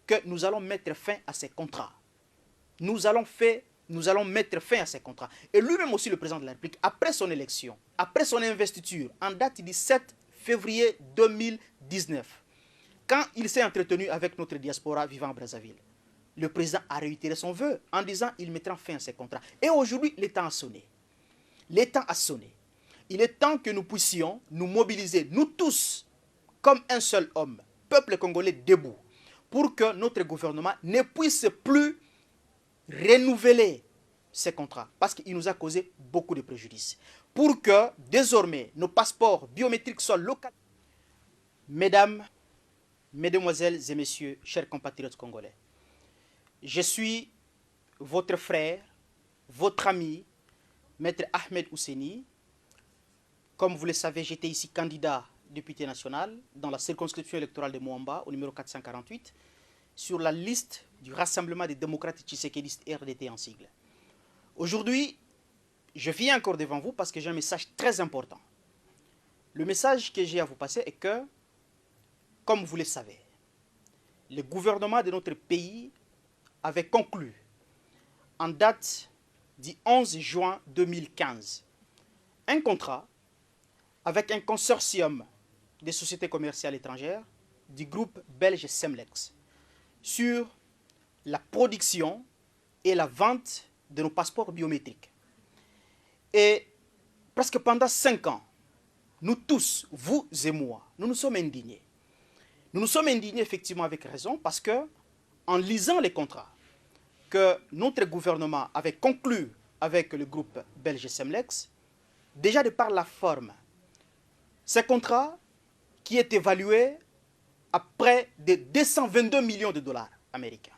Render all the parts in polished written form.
que nous allons mettre fin à ces contrats. Nous allons mettre fin à ces contrats. Et lui-même aussi, le président de la République, après son élection, après son investiture, en date du 7 février 2019, quand il s'est entretenu avec notre diaspora vivant à Brazzaville, le président a réitéré son vœu en disant qu'il mettra fin à ces contrats. Et aujourd'hui, le temps a sonné. Le temps a sonné. Il est temps que nous puissions nous mobiliser, nous tous, comme un seul homme, peuple congolais debout, pour que notre gouvernement ne puisse plus renouveler ces contrats, parce qu'il nous a causé beaucoup de préjudices. Pour que, désormais, nos passeports biométriques soient locaux. Mesdames, Mesdemoiselles et messieurs, chers compatriotes congolais, je suis votre frère, votre ami, Maître Ahmed Ouseni. Comme vous le savez, j'étais ici candidat député national dans la circonscription électorale de Moamba, au numéro 448, sur la liste du Rassemblement des démocrates tshisekédistes RDT en sigle. Aujourd'hui, je viens encore devant vous parce que j'ai un message très important. Le message que j'ai à vous passer est que, comme vous le savez, le gouvernement de notre pays avait conclu en date du 11 juin 2015 un contrat avec un consortium des sociétés commerciales étrangères du groupe belge Semlex sur la production et la vente de nos passeports biométriques. Et presque pendant 5 ans, nous tous, vous et moi, nous nous sommes indignés. Nous nous sommes indignés effectivement avec raison parce que, en lisant les contrats que notre gouvernement avait conclus avec le groupe belge Semlex, déjà de par la forme, ces contrats qui est évalué à près de 222 millions de dollars américains.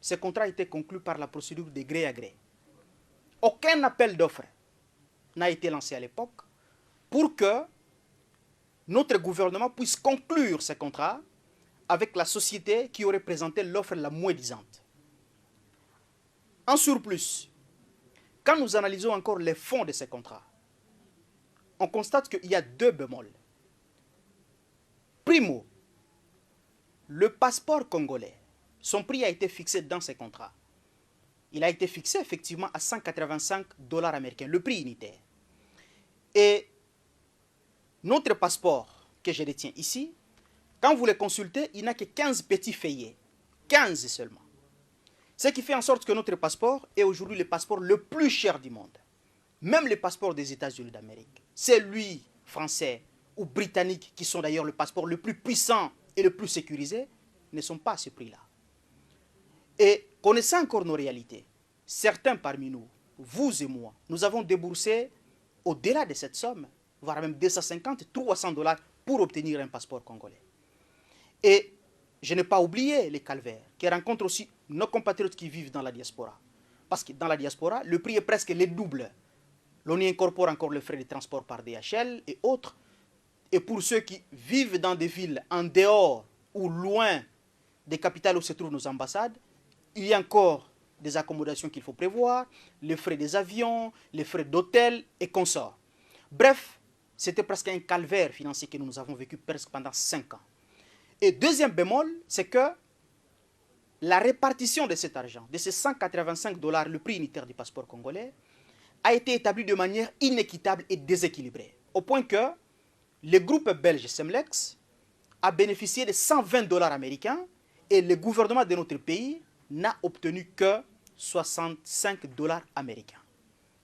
Ces contrats étaient conclus par la procédure de gré à gré. Aucun appel d'offres n'a été lancé à l'époque pour que notre gouvernement puisse conclure ces contrats avec la société qui aurait présenté l'offre la moins disante. En surplus, quand nous analysons encore les fonds de ces contrats, on constate qu'il y a 2 bémols. Primo, le passeport congolais, son prix a été fixé dans ces contrats. Il a été fixé effectivement à 185 dollars américains, le prix unitaire. Et notre passeport que je détiens ici, quand vous le consultez, il n'a que 15 petits feuillets. 15 seulement. Ce qui fait en sorte que notre passeport est aujourd'hui le passeport le plus cher du monde. Même les passeports des États-Unis d'Amérique, c'est lui, français ou britannique, qui sont d'ailleurs le passeport le plus puissant et le plus sécurisé, ne sont pas à ce prix-là. Et connaissant encore nos réalités, certains parmi nous, vous et moi, nous avons déboursé au-delà de cette somme, voire même 250, 300 dollars pour obtenir un passeport congolais. Et je n'ai pas oublié les calvaires qui rencontrent aussi nos compatriotes qui vivent dans la diaspora. Parce que dans la diaspora, le prix est presque le double. L'on y incorpore encore les frais de transport par DHL et autres. Et pour ceux qui vivent dans des villes en dehors ou loin des capitales où se trouvent nos ambassades, il y a encore des accommodations qu'il faut prévoir, les frais des avions, les frais d'hôtel et consorts. Bref, c'était presque un calvaire financier que nous avons vécu presque pendant 5 ans. Et deuxième bémol, c'est que la répartition de cet argent, de ces 185 dollars, le prix unitaire du passeport congolais, a été établie de manière inéquitable et déséquilibrée. Au point que le groupe belge Semlex a bénéficié de 120 dollars américains et le gouvernement de notre pays n'a obtenu que 65 dollars américains.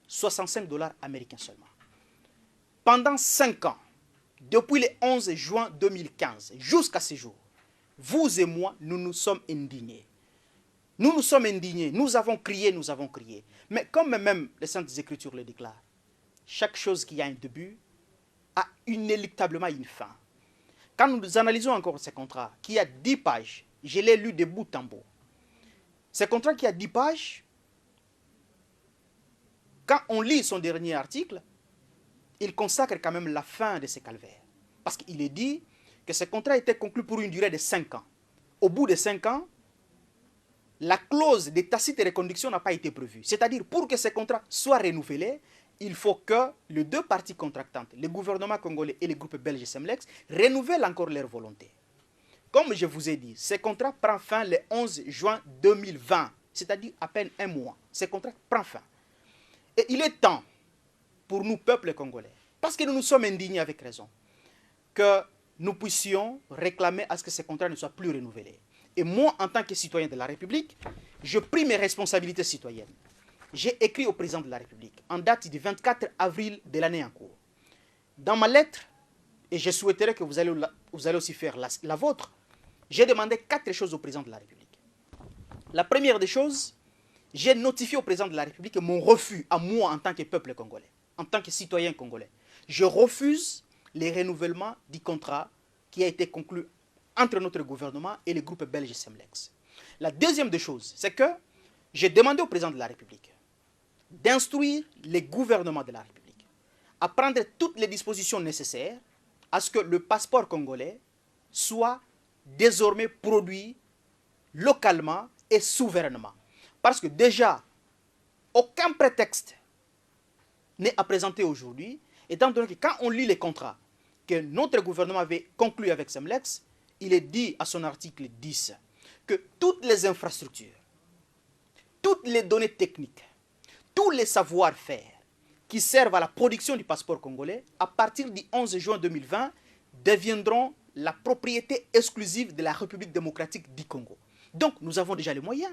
65 dollars américains seulement. Pendant 5 ans, depuis le 11 juin 2015 jusqu'à ce jour, vous et moi, nous nous sommes indignés. Nous nous sommes indignés, nous avons crié, nous avons crié. Mais comme même les Saintes Écritures le déclarent, chaque chose qui a un début a inéluctablement une fin. Quand nous analysons encore ce contrat, qui a 10 pages, je l'ai lu de bout en bout. Ce contrat qui a 10 pages, quand on lit son dernier article, il consacre quand même la fin de ce calvaire. Parce qu'il est dit que ce contrat était conclu pour une durée de 5 ans. Au bout de 5 ans, la clause de tacite reconduction n'a pas été prévue. C'est-à-dire, pour que ce contrat soit renouvelé, il faut que les 2 parties contractantes, le gouvernement congolais et le groupe belge Semlex, renouvellent encore leur volonté. comme je vous ai dit, ce contrat prend fin le 11 juin 2020, c'est-à-dire à peine un mois. Ce contrat prend fin. Et il est temps pour nous, peuple congolais, parce que nous nous sommes indignés avec raison, que nous puissions réclamer à ce que ce contrat ne soit plus renouvelé. Et moi, en tant que citoyen de la République, je pris mes responsabilités citoyennes. J'ai écrit au président de la République, en date du 24 avril de l'année en cours. Dans ma lettre, et je souhaiterais que vous allez aussi faire la vôtre, j'ai demandé 4 choses au président de la République. La première des choses, j'ai notifié au président de la République mon refus à moi en tant que peuple congolais, en tant que citoyen congolais. Je refuse les renouvellements du contrat qui a été conclu entre notre gouvernement et le groupe belge Semlex. La deuxième des choses, c'est que j'ai demandé au président de la République d'instruire les gouvernements de la République à prendre toutes les dispositions nécessaires à ce que le passeport congolais soit désormais produit localement et souverainement. Parce que déjà, aucun prétexte n'est à présenter aujourd'hui, étant donné que quand on lit les contrats que notre gouvernement avait conclus avec Semlex, il est dit à son article 10 que toutes les infrastructures, toutes les données techniques, tous les savoir-faire qui servent à la production du passeport congolais, à partir du 11 juin 2020, deviendront la propriété exclusive de la République démocratique du Congo. Donc, nous avons déjà les moyens.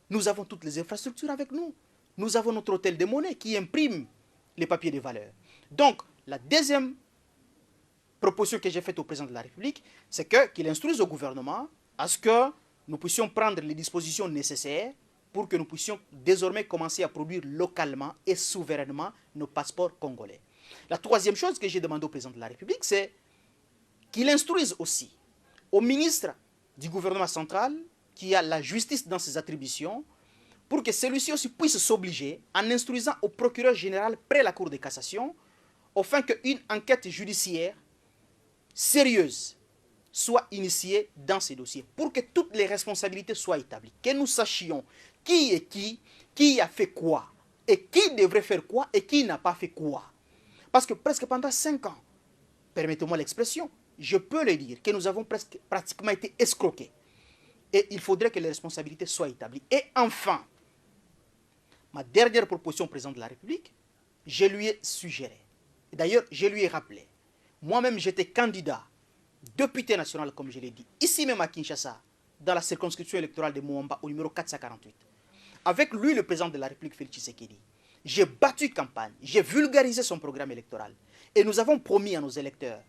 Nous avons toutes les infrastructures avec nous. Nous avons notre hôtel de monnaie qui imprime les papiers de valeur. Donc, la deuxième proposition que j'ai faite au président de la République, c'est qu'il instruise au gouvernement à ce que nous puissions prendre les dispositions nécessaires pour que nous puissions désormais commencer à produire localement et souverainement nos passeports congolais. La troisième chose que j'ai demandé au président de la République, c'est qu'il instruise aussi au ministre du gouvernement central, qui a la justice dans ses attributions, pour que celui-ci aussi puisse s'obliger, en instruisant au procureur général près la Cour de cassation, afin qu'une enquête judiciaire sérieuse soit initiée dans ces dossiers, pour que toutes les responsabilités soient établies, que nous sachions qui est qui a fait quoi, et qui devrait faire quoi, et qui n'a pas fait quoi. Parce que presque pendant 5 ans, permettez-moi l'expression, je peux le dire, que nous avons pratiquement été escroqués. Et il faudrait que les responsabilités soient établies. Et enfin, ma dernière proposition au président de la République, je lui ai suggéré, d'ailleurs je lui ai rappelé, moi-même j'étais candidat, député national comme je l'ai dit, ici même à Kinshasa, dans la circonscription électorale de Moamba au numéro 448. Avec lui, le président de la République, Félix Tshisekedi, j'ai battu campagne, j'ai vulgarisé son programme électoral. Et nous avons promis à nos électeurs,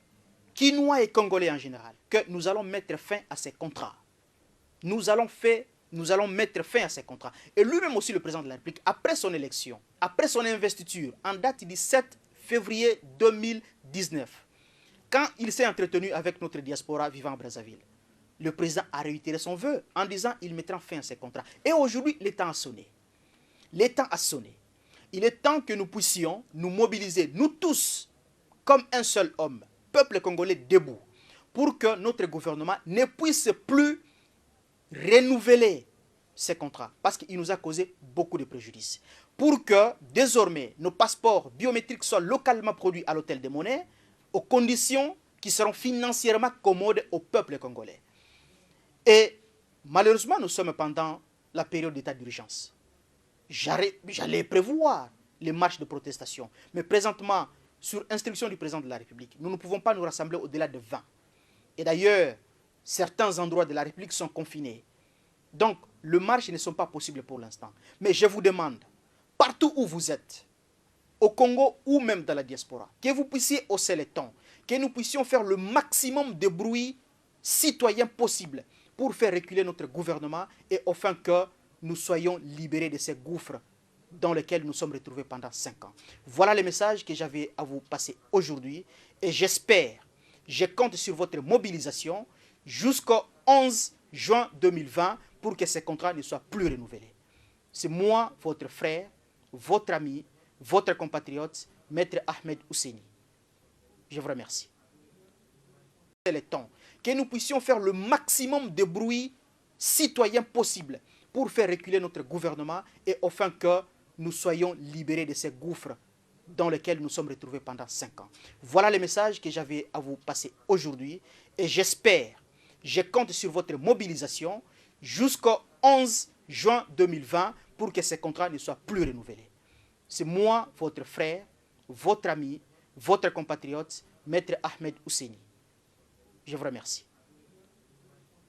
Quinois et Congolais en général, que nous allons mettre fin à ces contrats. Nous allons mettre fin à ces contrats. Et lui-même aussi, le président de la République, après son élection, après son investiture, en date du 7 février 2019, quand il s'est entretenu avec notre diaspora vivant à Brazzaville, le président a réitéré son vœu en disant qu'il mettra fin à ces contrats. Et aujourd'hui, le temps a sonné. Le temps a sonné. Il est temps que nous puissions nous mobiliser, nous tous, comme un seul homme, peuple congolais debout, pour que notre gouvernement ne puisse plus renouveler ces contrats, parce qu'il nous a causé beaucoup de préjudices. Pour que, désormais, nos passeports biométriques soient localement produits à l'hôtel des monnaies, aux conditions qui seront financièrement commodes au peuple congolais. Et malheureusement, nous sommes pendant la période d'état d'urgence. J'allais prévoir les marches de protestation. Mais présentement, sur instruction du président de la République, nous ne pouvons pas nous rassembler au-delà de 20. Et d'ailleurs, certains endroits de la République sont confinés. Donc, les marches ne sont pas possibles pour l'instant. Mais je vous demande, partout où vous êtes, au Congo ou même dans la diaspora, que vous puissiez hausser les tons, que nous puissions faire le maximum de bruit citoyen possible pour faire reculer notre gouvernement et afin que nous soyons libérés de ces gouffres dans lesquels nous sommes retrouvés pendant 5 ans. Voilà le message que j'avais à vous passer aujourd'hui et j'espère, je compte sur votre mobilisation jusqu'au 11 juin 2020 pour que ces contrats ne soient plus renouvelés. C'est moi, votre frère, votre ami, votre compatriote, Maître Ahmed Ousseini. Je vous remercie. Le temps que nous puissions faire le maximum de bruit citoyen possible pour faire reculer notre gouvernement et afin que nous soyons libérés de ces gouffres dans lesquels nous sommes retrouvés pendant 5 ans. Voilà le message que j'avais à vous passer aujourd'hui et j'espère, Je compte sur votre mobilisation jusqu'au 11 juin 2020 pour que ces contrats ne soient plus renouvelés. C'est moi, votre frère, votre ami, votre compatriote, Maître Ahmed Ousseini. Je vous remercie.